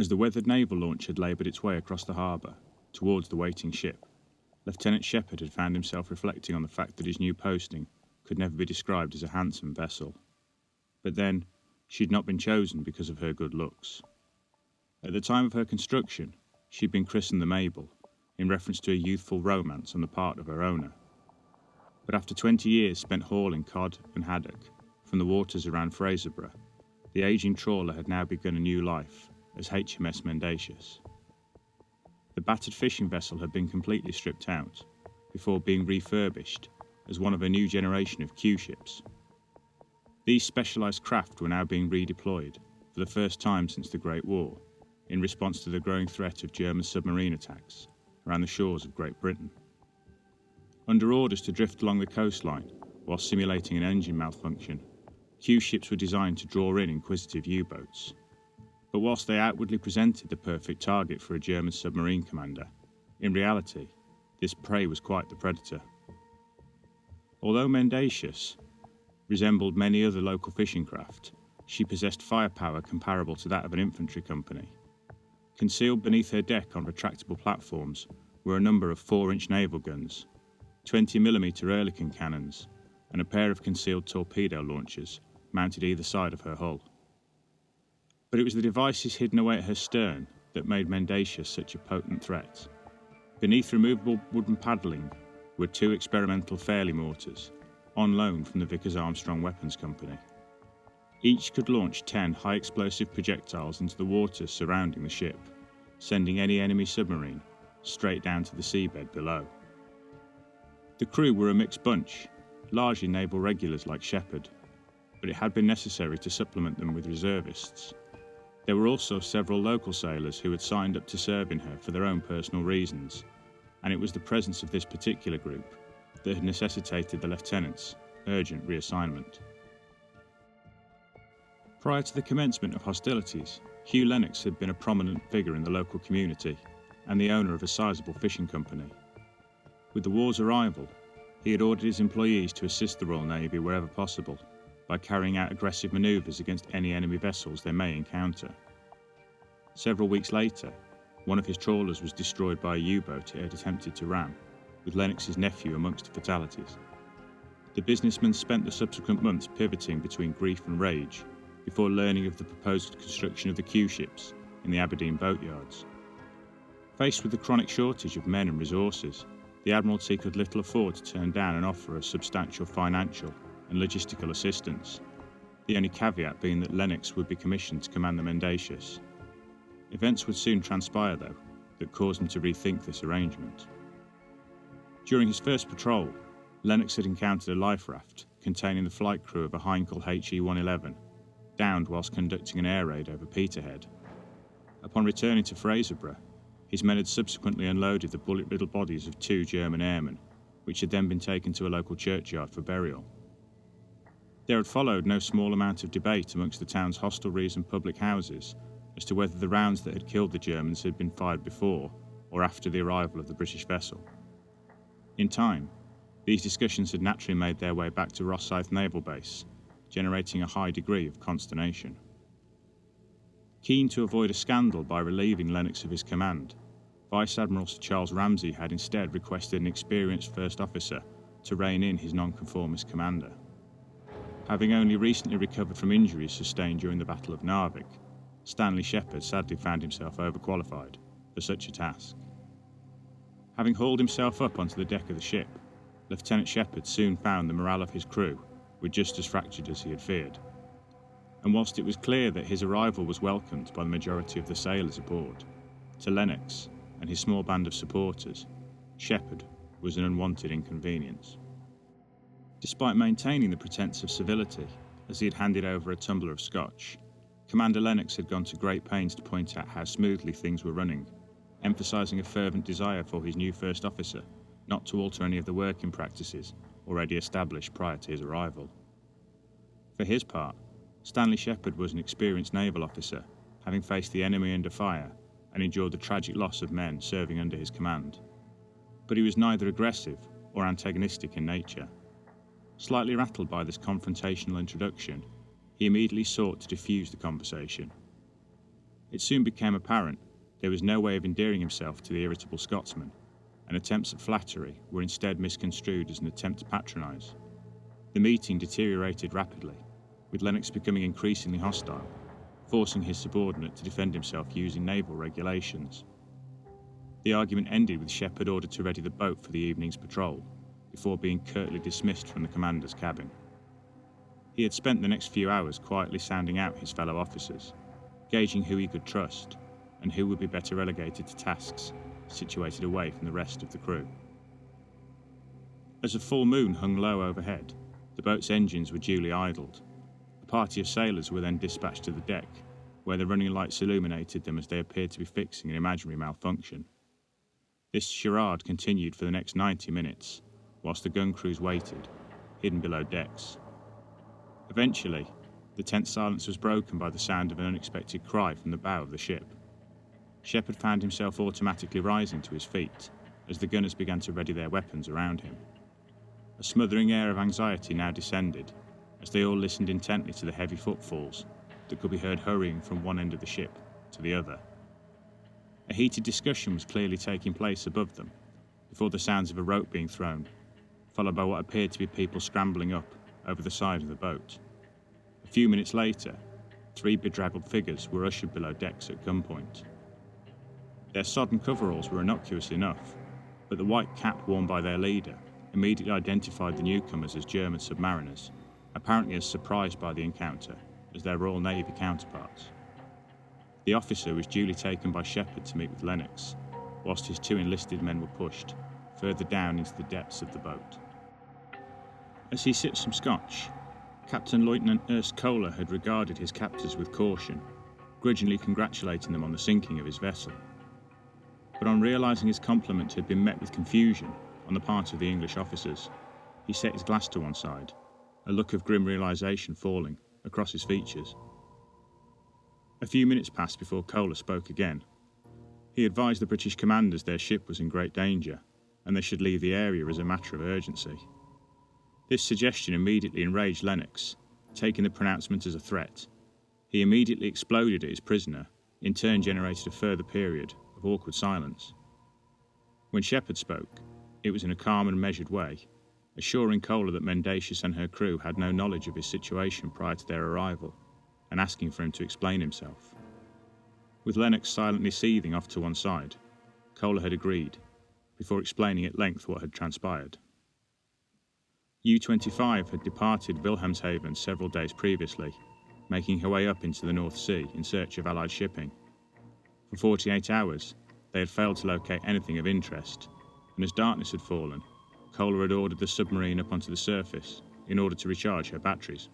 As the weathered naval launch had laboured its way across the harbour, towards the waiting ship, Lieutenant Shepard had found himself reflecting on the fact that his new posting could never be described as a handsome vessel. But then, she'd not been chosen because of her good looks. At the time of her construction, she'd been christened the Mabel, in reference to a youthful romance on the part of her owner. But after 20 years spent hauling cod and haddock from the waters around Fraserburgh, the ageing trawler had now begun a new life as HMS Mendacious. The battered fishing vessel had been completely stripped out before being refurbished as one of a new generation of Q-ships. These specialised craft were now being redeployed for the first time since the Great War in response to the growing threat of German submarine attacks around the shores of Great Britain. Under orders to drift along the coastline while simulating an engine malfunction, Q-ships were designed to draw in inquisitive U-boats. But whilst they outwardly presented the perfect target for a German submarine commander, in reality, this prey was quite the predator. Although Mendacious resembled many other local fishing craft, she possessed firepower comparable to that of an infantry company. Concealed beneath her deck on retractable platforms were a number of 4-inch naval guns, 20mm Ehrlichen cannons, and a pair of concealed torpedo launchers mounted either side of her hull. But it was the devices hidden away at her stern that made Mendacious such a potent threat. Beneath removable wooden paddling were 2 experimental Fairley mortars, on loan from the Vickers Armstrong Weapons Company. Each could launch 10 high-explosive projectiles into the waters surrounding the ship, sending any enemy submarine straight down to the seabed below. The crew were a mixed bunch, largely naval regulars like Shepard, but it had been necessary to supplement them with reservists. There were also several local sailors who had signed up to serve in her for their own personal reasons, and it was the presence of this particular group that had necessitated the lieutenant's urgent reassignment. Prior to the commencement of hostilities, Hugh Lennox had been a prominent figure in the local community and the owner of a sizable fishing company. With the war's arrival, he had ordered his employees to assist the Royal Navy wherever possible by carrying out aggressive manoeuvres against any enemy vessels they may encounter. Several weeks later, one of his trawlers was destroyed by a U-boat it had attempted to ram, with Lennox's nephew amongst the fatalities. The businessman spent the subsequent months pivoting between grief and rage before learning of the proposed construction of the Q-ships in the Aberdeen boatyards. Faced with the chronic shortage of men and resources, the Admiralty could little afford to turn down an offer of substantial financial and logistical assistance, the only caveat being that Lennox would be commissioned to command the Mendacious. Events would soon transpire, though, that caused him to rethink this arrangement. During his first patrol, Lennox had encountered a life raft containing the flight crew of a Heinkel HE-111, downed whilst conducting an air raid over Peterhead. Upon returning to Fraserburgh, his men had subsequently unloaded the bullet-riddled bodies of 2 German airmen, which had then been taken to a local churchyard for burial. There had followed no small amount of debate amongst the town's hostelries and public houses as to whether the rounds that had killed the Germans had been fired before or after the arrival of the British vessel. In time, these discussions had naturally made their way back to Rosyth Naval Base, generating a high degree of consternation. Keen to avoid a scandal by relieving Lennox of his command, Vice Admiral Sir Charles Ramsay had instead requested an experienced first officer to rein in his nonconformist commander. Having only recently recovered from injuries sustained during the Battle of Narvik, Stanley Shepard sadly found himself overqualified for such a task. Having hauled himself up onto the deck of the ship, Lieutenant Shepard soon found the morale of his crew were just as fractured as he had feared. And whilst it was clear that his arrival was welcomed by the majority of the sailors aboard, to Lennox and his small band of supporters, Shepard was an unwanted inconvenience. Despite maintaining the pretense of civility as he had handed over a tumbler of scotch, Commander Lennox had gone to great pains to point out how smoothly things were running, emphasising a fervent desire for his new first officer not to alter any of the working practices already established prior to his arrival. For his part, Stanley Shepard was an experienced naval officer, having faced the enemy under fire and endured the tragic loss of men serving under his command. But he was neither aggressive or antagonistic in nature. Slightly rattled by this confrontational introduction, he immediately sought to defuse the conversation. It soon became apparent there was no way of endearing himself to the irritable Scotsman, and attempts at flattery were instead misconstrued as an attempt to patronise. The meeting deteriorated rapidly, with Lennox becoming increasingly hostile, forcing his subordinate to defend himself using naval regulations. The argument ended with Shepard ordered to ready the boat for the evening's patrol, before being curtly dismissed from the commander's cabin. He had spent the next few hours quietly sounding out his fellow officers, gauging who he could trust and who would be better relegated to tasks situated away from the rest of the crew. As a full moon hung low overhead, the boat's engines were duly idled. A party of sailors were then dispatched to the deck, where the running lights illuminated them as they appeared to be fixing an imaginary malfunction. This charade continued for the next 90 minutes, whilst the gun crews waited, hidden below decks. Eventually, the tense silence was broken by the sound of an unexpected cry from the bow of the ship. Shepard found himself automatically rising to his feet as the gunners began to ready their weapons around him. A smothering air of anxiety now descended as they all listened intently to the heavy footfalls that could be heard hurrying from one end of the ship to the other. A heated discussion was clearly taking place above them before the sounds of a rope being thrown, followed by what appeared to be people scrambling up over the side of the boat. A few minutes later, 3 bedraggled figures were ushered below decks at gunpoint. Their sodden coveralls were innocuous enough, but the white cap worn by their leader immediately identified the newcomers as German submariners, apparently as surprised by the encounter as their Royal Navy counterparts. The officer was duly taken by Shepard to meet with Lennox, whilst his 2 enlisted men were pushed further down into the depths of the boat. As he sipped some scotch, Captain Lieutenant Ernst Kohler had regarded his captors with caution, grudgingly congratulating them on the sinking of his vessel. But on realising his compliment had been met with confusion on the part of the English officers, he set his glass to one side, a look of grim realisation falling across his features. A few minutes passed before Kohler spoke again. He advised the British commanders their ship was in great danger, and they should leave the area as a matter of urgency. This suggestion immediately enraged Lennox, taking the pronouncement as a threat. He immediately exploded at his prisoner, in turn generated a further period of awkward silence. When Shepard spoke, it was in a calm and measured way, assuring Kohler that Mendacious and her crew had no knowledge of his situation prior to their arrival, and asking for him to explain himself. With Lennox silently seething off to one side, Kohler had agreed, before explaining at length what had transpired. U-25 had departed Wilhelmshaven several days previously, making her way up into the North Sea in search of Allied shipping. For 48 hours, they had failed to locate anything of interest, and as darkness had fallen, Kohler had ordered the submarine up onto the surface in order to recharge her batteries.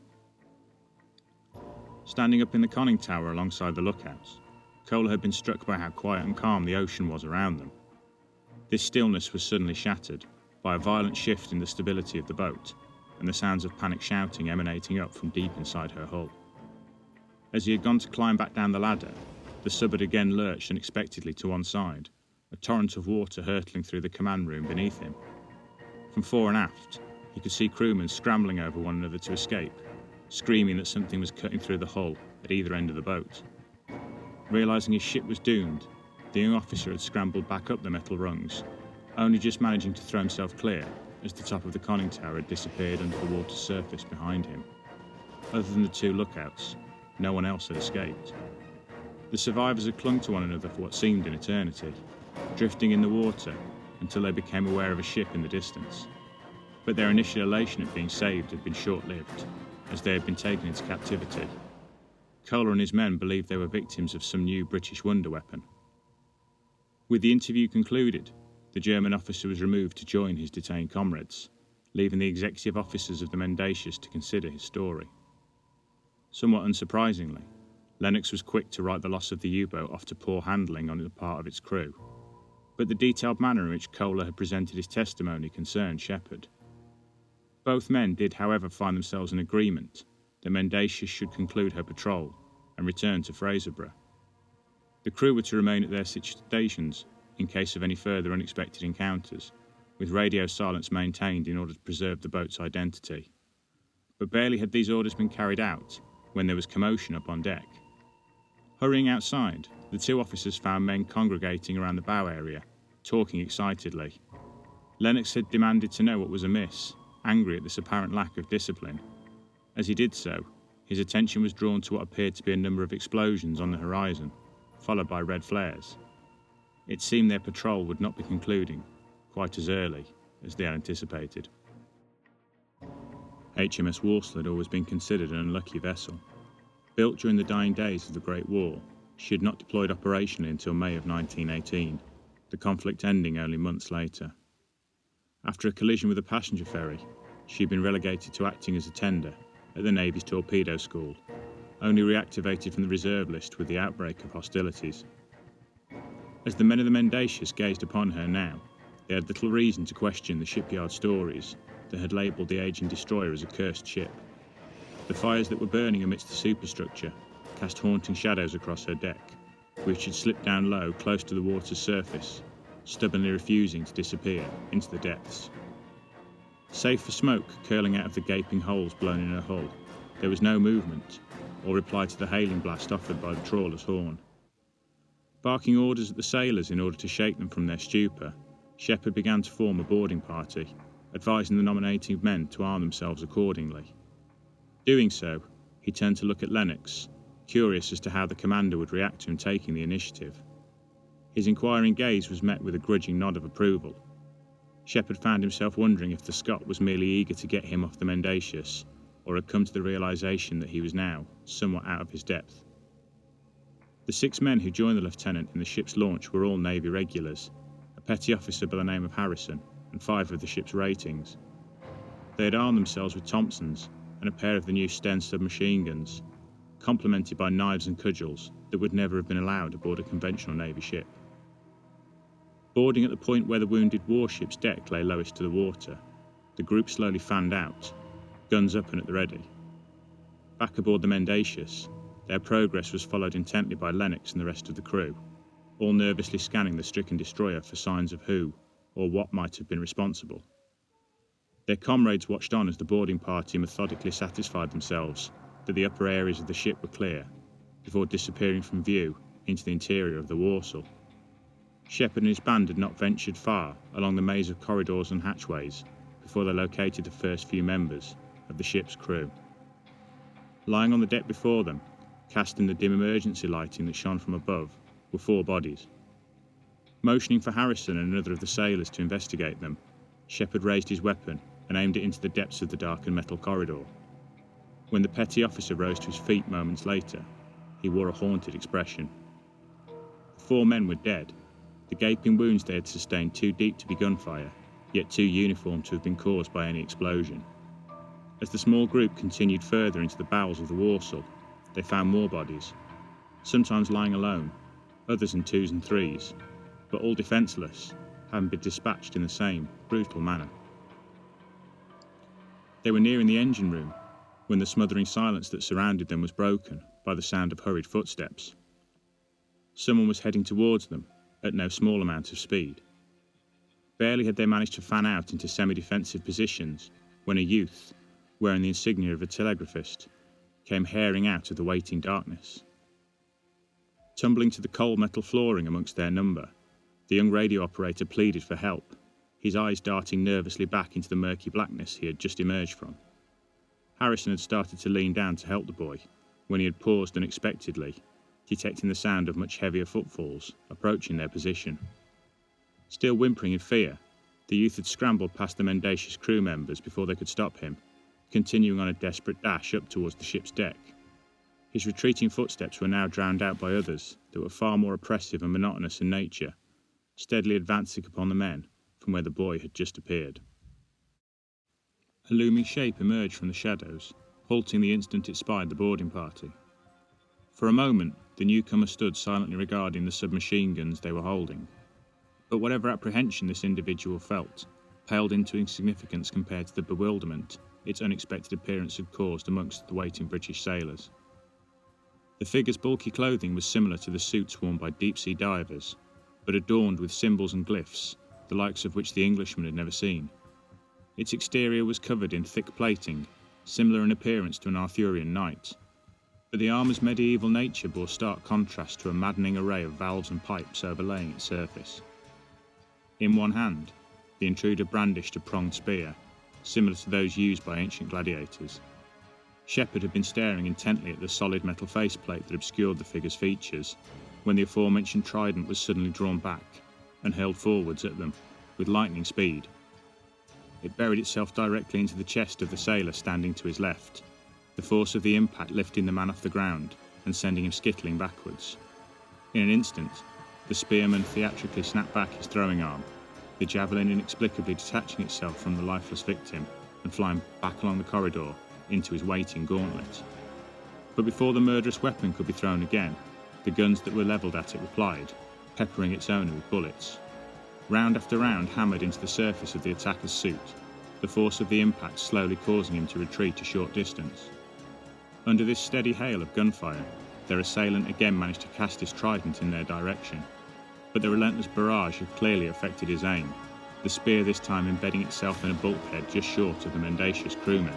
Standing up in the conning tower alongside the lookouts, Kohler had been struck by how quiet and calm the ocean was around them. This stillness was suddenly shattered by a violent shift in the stability of the boat and the sounds of panic shouting emanating up from deep inside her hull. As he had gone to climb back down the ladder, the sub had again lurched unexpectedly to one side, a torrent of water hurtling through the command room beneath him. From fore and aft, he could see crewmen scrambling over one another to escape, screaming that something was cutting through the hull at either end of the boat. Realising his ship was doomed, the young officer had scrambled back up the metal rungs, only just managing to throw himself clear as the top of the conning tower had disappeared under the water's surface behind him. Other than the 2 lookouts, no one else had escaped. The survivors had clung to one another for what seemed an eternity, drifting in the water until they became aware of a ship in the distance. But their initial elation at being saved had been short-lived, as they had been taken into captivity. Kohler and his men believed they were victims of some new British wonder weapon. With the interview concluded, the German officer was removed to join his detained comrades, leaving the executive officers of the Mendacious to consider his story. Somewhat unsurprisingly, Lennox was quick to write the loss of the U-boat off to poor handling on the part of its crew, but the detailed manner in which Kohler had presented his testimony concerned Shepard. Both men did, however, find themselves in agreement that Mendacious should conclude her patrol and return to Fraserburgh. The crew were to remain at their stations in case of any further unexpected encounters, with radio silence maintained in order to preserve the boat's identity. But barely had these orders been carried out when there was commotion up on deck. Hurrying outside, the two officers found men congregating around the bow area, talking excitedly. Lennox had demanded to know what was amiss, angry at this apparent lack of discipline. As he did so, his attention was drawn to what appeared to be a number of explosions on the horizon, followed by red flares. It seemed their patrol would not be concluding quite as early as they had anticipated. HMS Warsaw had always been considered an unlucky vessel. Built during the dying days of the Great War, she had not deployed operationally until May of 1918, the conflict ending only months later. After a collision with a passenger ferry, she had been relegated to acting as a tender at the Navy's torpedo school, only reactivated from the reserve list with the outbreak of hostilities. As the men of the Mendacious gazed upon her now, they had little reason to question the shipyard stories that had labelled the aging destroyer as a cursed ship. The fires that were burning amidst the superstructure cast haunting shadows across her deck, which had slipped down low close to the water's surface, stubbornly refusing to disappear into the depths. Save for smoke curling out of the gaping holes blown in her hull, there was no movement or reply to the hailing blast offered by the trawler's horn. Barking orders at the sailors in order to shake them from their stupor, Shepard began to form a boarding party, advising the nominating men to arm themselves accordingly. Doing so, he turned to look at Lennox, curious as to how the commander would react to him taking the initiative. His inquiring gaze was met with a grudging nod of approval. Shepard found himself wondering if the Scot was merely eager to get him off the Mendacious, or had come to the realization that he was now somewhat out of his depth. The 6 men who joined the lieutenant in the ship's launch were all Navy regulars, a petty officer by the name of Harrison, and 5 of the ship's ratings. They had armed themselves with Thompsons and a pair of the new Sten submachine guns, complemented by knives and cudgels that would never have been allowed aboard a conventional Navy ship. Boarding at the point where the wounded warship's deck lay lowest to the water, the group slowly fanned out, guns up and at the ready. Back aboard the Mendacious, their progress was followed intently by Lennox and the rest of the crew, all nervously scanning the stricken destroyer for signs of who or what might have been responsible. Their comrades watched on as the boarding party methodically satisfied themselves that the upper areas of the ship were clear, before disappearing from view into the interior of the Warsaw. Shepard and his band had not ventured far along the maze of corridors and hatchways before they located the first few members of the ship's crew. Lying on the deck before them, cast in the dim emergency lighting that shone from above, were 4 bodies. Motioning for Harrison and another of the sailors to investigate them, Shepard raised his weapon and aimed it into the depths of the darkened metal corridor. When the petty officer rose to his feet moments later, he wore a haunted expression. The 4 men were dead, the gaping wounds they had sustained too deep to be gunfire, yet too uniform to have been caused by any explosion. As the small group continued further into the bowels of the Warsaw, they found more bodies, sometimes lying alone, others in 2s and 3s, but all defenceless, having been dispatched in the same brutal manner. They were nearing the engine room when the smothering silence that surrounded them was broken by the sound of hurried footsteps. Someone was heading towards them at no small amount of speed. Barely had they managed to fan out into semi-defensive positions when a youth, wearing the insignia of a telegraphist, came haring out of the waiting darkness. Tumbling to the cold metal flooring amongst their number, the young radio operator pleaded for help, his eyes darting nervously back into the murky blackness he had just emerged from. Harrison had started to lean down to help the boy when he had paused unexpectedly, detecting the sound of much heavier footfalls approaching their position. Still whimpering in fear, the youth had scrambled past the Mendacious crew members before they could stop him, continuing on a desperate dash up towards the ship's deck. His retreating footsteps were now drowned out by others that were far more oppressive and monotonous in nature, steadily advancing upon the men from where the boy had just appeared. A looming shape emerged from the shadows, halting the instant it spied the boarding party. For a moment, the newcomer stood silently regarding the submachine guns they were holding, but whatever apprehension this individual felt paled into insignificance compared to the bewilderment its unexpected appearance had caused amongst the waiting British sailors. The figure's bulky clothing was similar to the suits worn by deep-sea divers, but adorned with symbols and glyphs, the likes of which the Englishman had never seen. Its exterior was covered in thick plating, similar in appearance to an Arthurian knight. But the armour's medieval nature bore stark contrast to a maddening array of valves and pipes overlaying its surface. In one hand, the intruder brandished a pronged spear, similar to those used by ancient gladiators. Shepard had been staring intently at the solid metal faceplate that obscured the figure's features, when the aforementioned trident was suddenly drawn back and hurled forwards at them, with lightning speed. It buried itself directly into the chest of the sailor standing to his left, the force of the impact lifting the man off the ground and sending him skittling backwards. In an instant, the spearman theatrically snapped back his throwing arm, the javelin inexplicably detaching itself from the lifeless victim and flying back along the corridor into his waiting gauntlet. But before the murderous weapon could be thrown again, the guns that were levelled at it replied, peppering its owner with bullets. Round after round hammered into the surface of the attacker's suit, the force of the impact slowly causing him to retreat a short distance. Under this steady hail of gunfire, their assailant again managed to cast his trident in their direction, but the relentless barrage had clearly affected his aim, the spear this time embedding itself in a bulkhead just short of the Mendacious crewmen.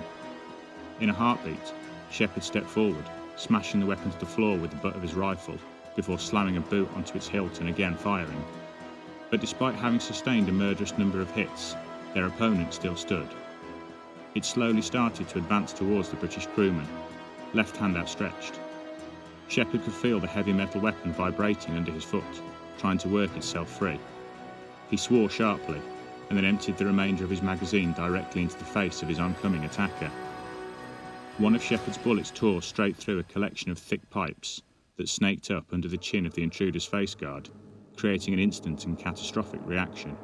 In a heartbeat, Shepard stepped forward, smashing the weapon to the floor with the butt of his rifle, before slamming a boot onto its hilt and again firing. But despite having sustained a murderous number of hits, their opponent still stood. It slowly started to advance towards the British crewman, left hand outstretched. Shepard could feel the heavy metal weapon vibrating under his foot, trying to work itself free. He swore sharply, and then emptied the remainder of his magazine directly into the face of his oncoming attacker. One of Shepard's bullets tore straight through a collection of thick pipes that snaked up under the chin of the intruder's face guard, creating an instant and catastrophic reaction.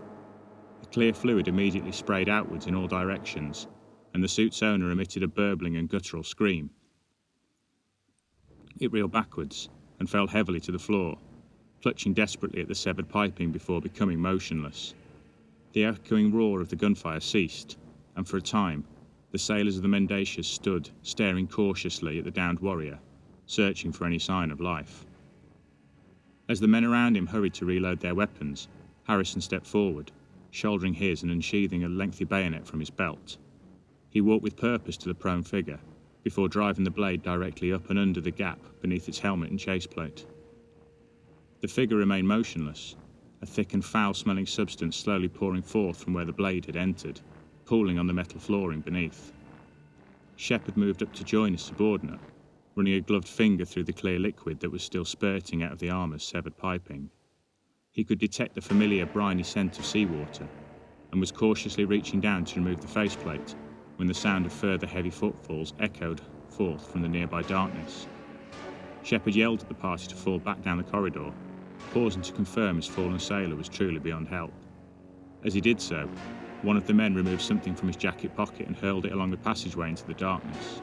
The clear fluid immediately sprayed outwards in all directions, and the suit's owner emitted a burbling and guttural scream. It reeled backwards and fell heavily to the floor, clutching desperately at the severed piping before becoming motionless. The echoing roar of the gunfire ceased, and for a time, the sailors of the Mendacious stood, staring cautiously at the downed warrior, searching for any sign of life. As the men around him hurried to reload their weapons, Harrison stepped forward, shouldering his and unsheathing a lengthy bayonet from his belt. He walked with purpose to the prone figure, before driving the blade directly up and under the gap beneath its helmet and chaseplate. The figure remained motionless, a thick and foul-smelling substance slowly pouring forth from where the blade had entered, pooling on the metal flooring beneath. Shepard moved up to join his subordinate, running a gloved finger through the clear liquid that was still spurting out of the armour's severed piping. He could detect the familiar briny scent of seawater, and was cautiously reaching down to remove the faceplate when the sound of further heavy footfalls echoed forth from the nearby darkness. Shepard yelled at the party to fall back down the corridor, pausing to confirm his fallen sailor was truly beyond help. As he did so, one of the men removed something from his jacket pocket and hurled it along the passageway into the darkness.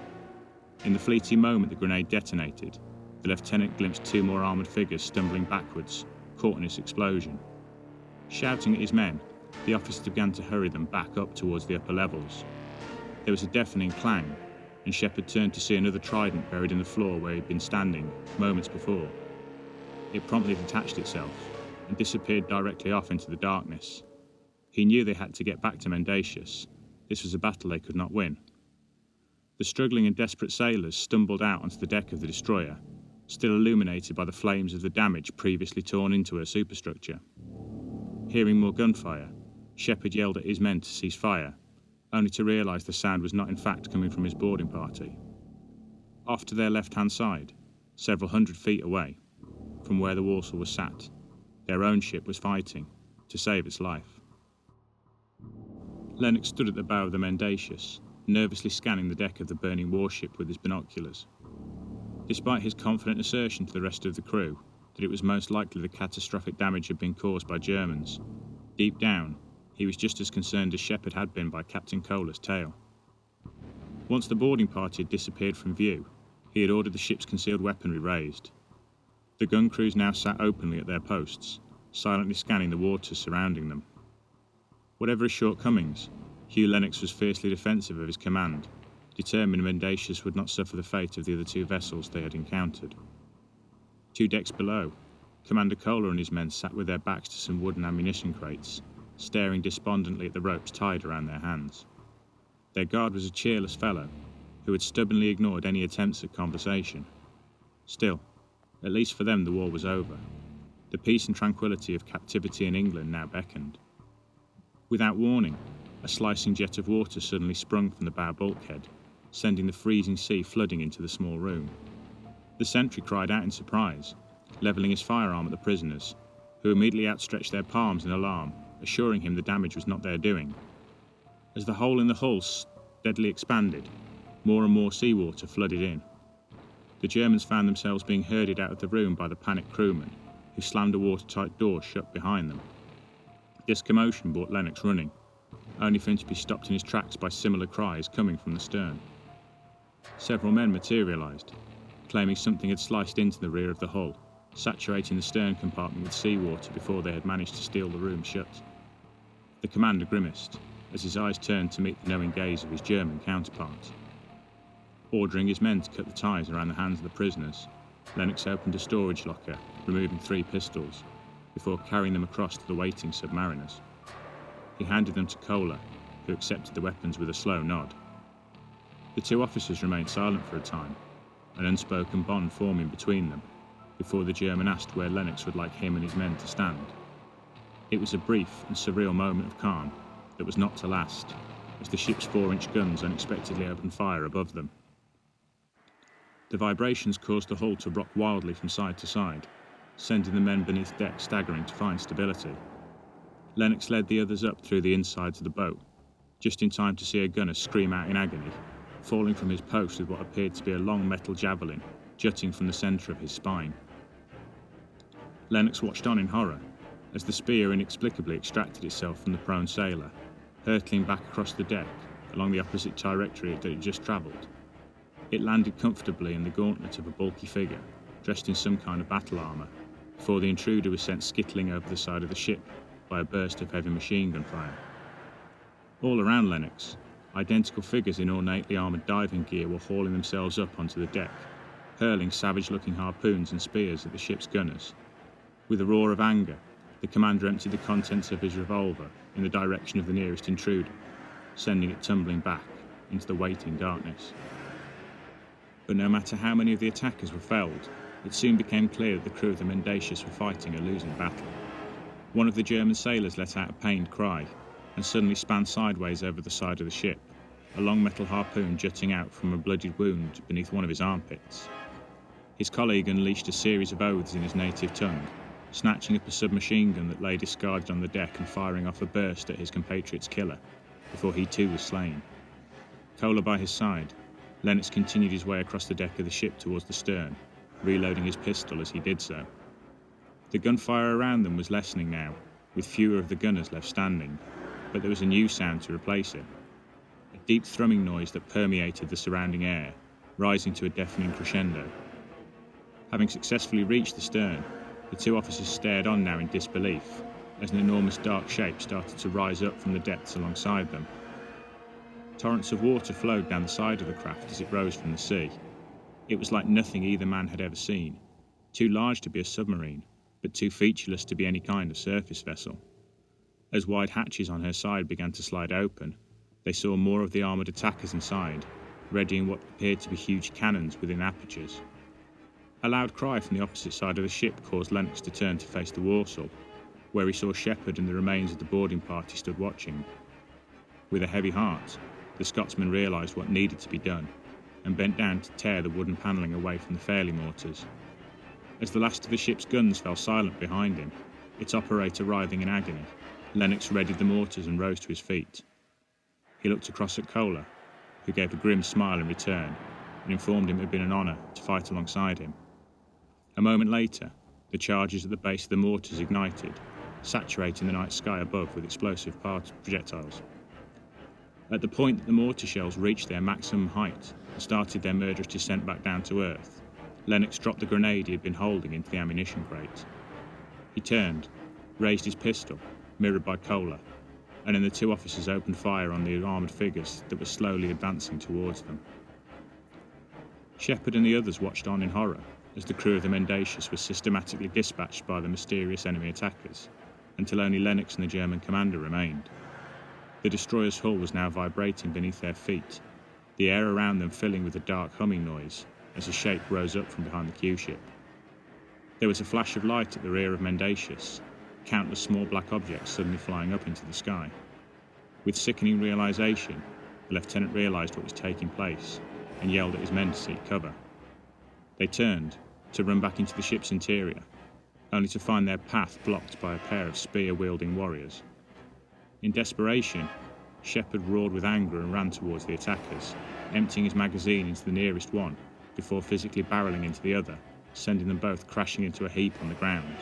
In the fleeting moment the grenade detonated, the lieutenant glimpsed two more armoured figures stumbling backwards, caught in this explosion. Shouting at his men, the officers began to hurry them back up towards the upper levels. There was a deafening clang, and Shepard turned to see another trident buried in the floor where he had been standing moments before. It promptly detached itself and disappeared directly off into the darkness. He knew they had to get back to Mendacious. This was a battle they could not win. The struggling and desperate sailors stumbled out onto the deck of the destroyer, still illuminated by the flames of the damage previously torn into her superstructure. Hearing more gunfire, Shepard yelled at his men to cease fire, only to realise the sound was not in fact coming from his boarding party. Off to their left-hand side, several hundred feet away, from where the Warsaw was sat, their own ship was fighting to save its life. Lennox stood at the bow of the Mendacious, nervously scanning the deck of the burning warship with his binoculars. Despite his confident assertion to the rest of the crew that it was most likely the catastrophic damage had been caused by Germans, deep down, he was just as concerned as Shepard had been by Captain Kohler's tale. Once the boarding party had disappeared from view, he had ordered the ship's concealed weaponry raised. The gun crews now sat openly at their posts, silently scanning the waters surrounding them. Whatever his shortcomings, Hugh Lennox was fiercely defensive of his command, determined Mendacious would not suffer the fate of the other two vessels they had encountered. 2 decks below, Commander Kohler and his men sat with their backs to some wooden ammunition crates, staring despondently at the ropes tied around their hands. Their guard was a cheerless fellow, who had stubbornly ignored any attempts at conversation, Still, at least for them the war was over. The peace and tranquility of captivity in England now beckoned. Without warning, a slicing jet of water suddenly sprung from the bow bulkhead, sending the freezing sea flooding into the small room. The sentry cried out in surprise, levelling his firearm at the prisoners, who immediately outstretched their palms in alarm, assuring him the damage was not their doing. As the hole in the hull steadily expanded, more and more seawater flooded in. The Germans found themselves being herded out of the room by the panicked crewmen, who slammed a watertight door shut behind them. This commotion brought Lennox running, only for him to be stopped in his tracks by similar cries coming from the stern. Several men materialised, claiming something had sliced into the rear of the hull, saturating the stern compartment with seawater before they had managed to steal the room shut. The commander grimaced, as his eyes turned to meet the knowing gaze of his German counterpart. Ordering his men to cut the ties around the hands of the prisoners, Lennox opened a storage locker, removing 3 pistols, before carrying them across to the waiting submariners. He handed them to Kohler, who accepted the weapons with a slow nod. The 2 officers remained silent for a time, an unspoken bond forming between them, before the German asked where Lennox would like him and his men to stand. It was a brief and surreal moment of calm that was not to last, as the ship's 4-inch guns unexpectedly opened fire above them. The vibrations caused the hull to rock wildly from side to side, sending the men beneath deck staggering to find stability. Lennox led the others up through the insides of the boat, just in time to see a gunner scream out in agony, falling from his post with what appeared to be a long metal javelin jutting from the centre of his spine. Lennox watched on in horror as the spear inexplicably extracted itself from the prone sailor, hurtling back across the deck along the opposite trajectory that it had just travelled. It landed comfortably in the gauntlet of a bulky figure, dressed in some kind of battle armour, before the intruder was sent skittling over the side of the ship by a burst of heavy machine gun fire. All around Lennox, identical figures in ornately armoured diving gear were hauling themselves up onto the deck, hurling savage-looking harpoons and spears at the ship's gunners. With a roar of anger, the commander emptied the contents of his revolver in the direction of the nearest intruder, sending it tumbling back into the waiting darkness. But no matter how many of the attackers were felled, it soon became clear that the crew of the Mendacious were fighting a losing battle. One of the German sailors let out a pained cry and suddenly span sideways over the side of the ship, a long metal harpoon jutting out from a bloodied wound beneath one of his armpits. His colleague unleashed a series of oaths in his native tongue, snatching up a submachine gun that lay discarded on the deck and firing off a burst at his compatriot's killer, before he too was slain. Kohler by his side, Lennox continued his way across the deck of the ship towards the stern, reloading his pistol as he did so. The gunfire around them was lessening now, with fewer of the gunners left standing, but there was a new sound to replace it. A deep thrumming noise that permeated the surrounding air, rising to a deafening crescendo. Having successfully reached the stern, the 2 officers stared on now in disbelief, as an enormous dark shape started to rise up from the depths alongside them. Torrents of water flowed down the side of the craft as it rose from the sea. It was like nothing either man had ever seen, too large to be a submarine, but too featureless to be any kind of surface vessel. As wide hatches on her side began to slide open, they saw more of the armoured attackers inside, readying what appeared to be huge cannons within apertures. A loud cry from the opposite side of the ship caused Lennox to turn to face the Warsaw, where he saw Shepard and the remains of the boarding party stood watching. With a heavy heart, the Scotsman realised what needed to be done, and bent down to tear the wooden panelling away from the Fairley mortars. As the last of the ship's guns fell silent behind him, its operator writhing in agony, Lennox readied the mortars and rose to his feet. He looked across at Kohler, who gave a grim smile in return, and informed him it had been an honour to fight alongside him. A moment later, the charges at the base of the mortars ignited, saturating the night sky above with explosive projectiles. At the point that the mortar shells reached their maximum height and started their murderous descent back down to earth, Lennox dropped the grenade he had been holding into the ammunition crate. He turned, raised his pistol, mirrored by Kohler, and then the 2 officers opened fire on the armoured figures that were slowly advancing towards them. Shepard and the others watched on in horror as the crew of the Mendacious was systematically dispatched by the mysterious enemy attackers, until only Lennox and the German commander remained. The destroyer's hull was now vibrating beneath their feet, the air around them filling with a dark humming noise, as a shape rose up from behind the Q-ship. There was a flash of light at the rear of Mendacious, countless small black objects suddenly flying up into the sky. With sickening realization, the lieutenant realized what was taking place and yelled at his men to seek cover. They turned to run back into the ship's interior, only to find their path blocked by a pair of spear-wielding warriors. In desperation, Shepard roared with anger and ran towards the attackers, emptying his magazine into the nearest one before physically barreling into the other, sending them both crashing into a heap on the ground.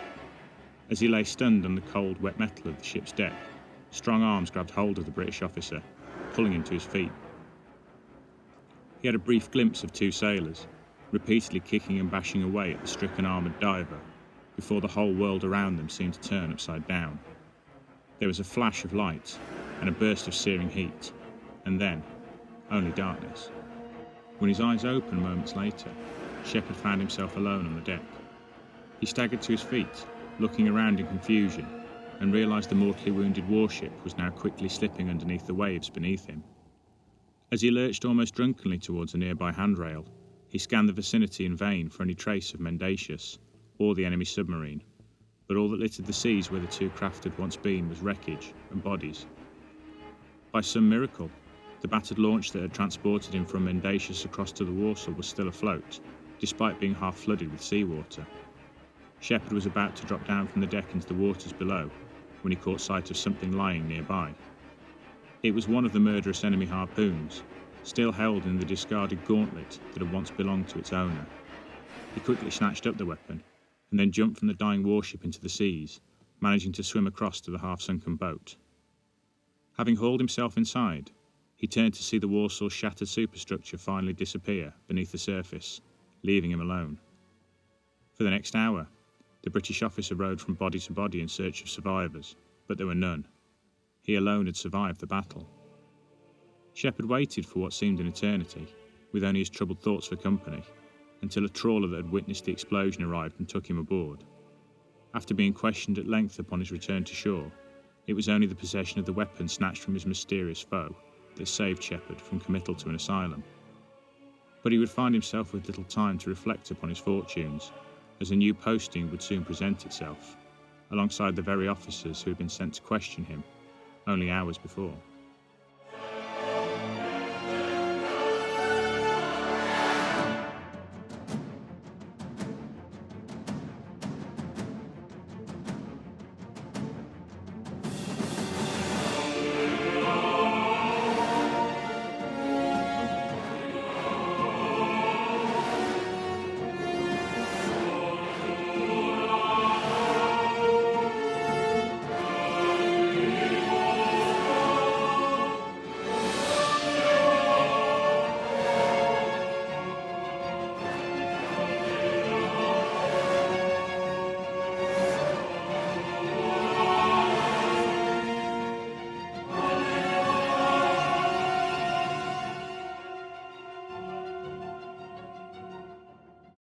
As he lay stunned on the cold, wet metal of the ship's deck, strong arms grabbed hold of the British officer, pulling him to his feet. He had a brief glimpse of two sailors, repeatedly kicking and bashing away at the stricken armoured diver, before the whole world around them seemed to turn upside down. There was a flash of light and a burst of searing heat, and then only darkness. When his eyes opened moments later, Shepard found himself alone on the deck. He staggered to his feet, looking around in confusion, and realised the mortally wounded warship was now quickly slipping underneath the waves beneath him. As he lurched almost drunkenly towards a nearby handrail, he scanned the vicinity in vain for any trace of Mendacious or the enemy submarine, but all that littered the seas where the two craft had once been was wreckage and bodies. By some miracle, the battered launch that had transported him from Mendacious across to the Warsaw was still afloat, despite being half flooded with seawater. Shepard was about to drop down from the deck into the waters below when he caught sight of something lying nearby. It was one of the murderous enemy harpoons, still held in the discarded gauntlet that had once belonged to its owner. He quickly snatched up the weapon, and then jumped from the dying warship into the seas, managing to swim across to the half-sunken boat. Having hauled himself inside, he turned to see the Warsaw's shattered superstructure finally disappear beneath the surface, leaving him alone. For the next hour, the British officer rode from body to body in search of survivors, but there were none. He alone had survived the battle. Shepard waited for what seemed an eternity, with only his troubled thoughts for company, until a trawler that had witnessed the explosion arrived and took him aboard. After being questioned at length upon his return to shore, it was only the possession of the weapon snatched from his mysterious foe that saved Shepard from committal to an asylum. But he would find himself with little time to reflect upon his fortunes, as a new posting would soon present itself, alongside the very officers who had been sent to question him only hours before.